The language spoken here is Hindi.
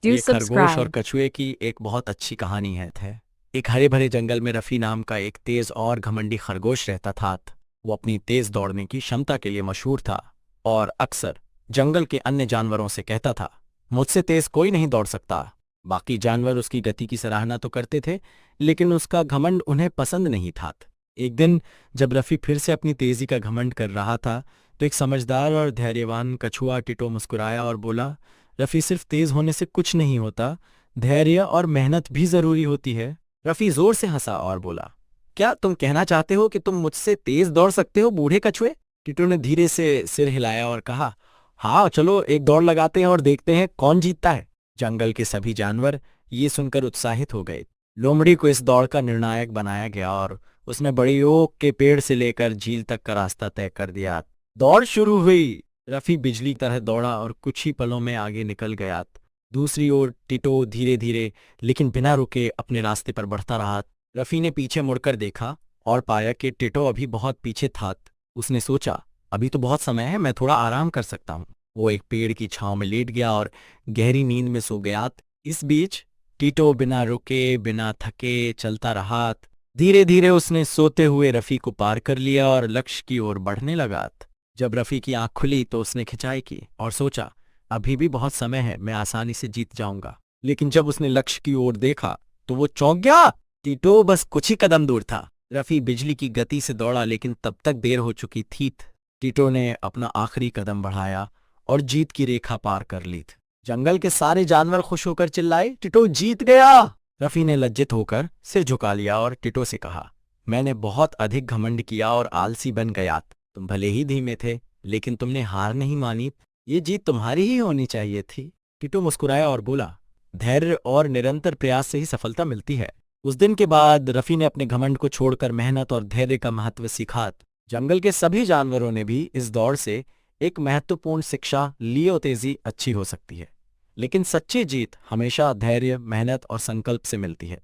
Do ये खरगोश और subscribe. कछुए की एक बहुत अच्छी कहानी है। एक हरे भरे जंगल में रफ़ी नाम का एक तेज और घमंडी खरगोश रहता था। वो अपनी तेज दौड़ने की क्षमता के लिए मशहूर था और अक्सर जंगल के अन्य जानवरों से कहता था, मुझसे तेज कोई नहीं दौड़ सकता। बाकी जानवर उसकी गति की सराहना तो करते थे, लेकिन उसका घमंड उन्हें पसंद नहीं था। एक दिन जब रफ़ी फिर से अपनी तेजी का घमंड कर रहा था, तो एक समझदार और धैर्यवान कछुआ टिटो मुस्कुराया और बोला, रफ़ी सिर्फ तेज होने से कुछ नहीं होता, धैर्य और मेहनत भी जरूरी होती है। रफ़ी जोर से हंसा और बोला, क्या तुम कहना चाहते हो कि तुम मुझसे तेज दौड़ सकते हो, बूढ़े कछुए? टिटो ने धीरे से सिर हिलाया और कहा, हाँ चलो एक दौड़ लगाते हैं और देखते हैं कौन जीतता है। जंगल के सभी जानवर ये सुनकर उत्साहित हो गए। लोमड़ी को इस दौड़ का निर्णायक बनाया गया और उसने बड़ी ओक के पेड़ से लेकर झील तक का रास्ता तय कर दिया। दौड़ शुरू हुई। रफ़ी बिजली की तरह दौड़ा और कुछ ही पलों में आगे निकल गया। दूसरी ओर टिटो धीरे धीरे लेकिन बिना रुके अपने रास्ते पर बढ़ता रहा। रफ़ी ने पीछे मुड़कर देखा और पाया कि टिटो अभी बहुत पीछे था। उसने सोचा, अभी तो बहुत समय है, मैं थोड़ा आराम कर सकता हूँ। वो एक पेड़ की छांव में लेट गया और गहरी नींद में सो गया। इस बीच टिटो बिना रुके बिना थके चलता रहा। धीरे धीरे उसने सोते हुए रफ़ी को पार कर लिया और लक्ष्य की ओर बढ़ने लगा। जब रफ़ी की आंख खुली तो उसने खिंचाई की और सोचा, अभी भी बहुत समय है, मैं आसानी से जीत जाऊंगा। लेकिन जब उसने लक्ष्य की ओर देखा तो वो चौंक गया। टिटो बस कुछ ही कदम दूर था। रफ़ी बिजली की गति से दौड़ा, लेकिन तब तक देर हो चुकी थी। टिटो ने अपना आखिरी कदम बढ़ाया और जीत की रेखा पार कर ली। जंगल के सारे जानवर खुश होकर चिल्लाए, टिटो जीत गया। रफ़ी ने लज्जित होकर सिर झुका लिया और टिटो से कहा, मैंने बहुत अधिक घमंड किया और आलसी बन गया। तुम भले ही धीमे थे, लेकिन तुमने हार नहीं मानी। ये जीत तुम्हारी ही होनी चाहिए थी। टिटो मुस्कुराया और बोला, धैर्य और निरंतर प्रयास से ही सफलता मिलती है। उस दिन के बाद रफ़ी ने अपने घमंड को छोड़कर मेहनत और धैर्य का महत्व सीखा। जंगल के सभी जानवरों ने भी इस दौड़ से एक महत्वपूर्ण शिक्षा ली। तेजी अच्छी हो सकती है, लेकिन सच्ची जीत हमेशा धैर्य, मेहनत और संकल्प से मिलती है।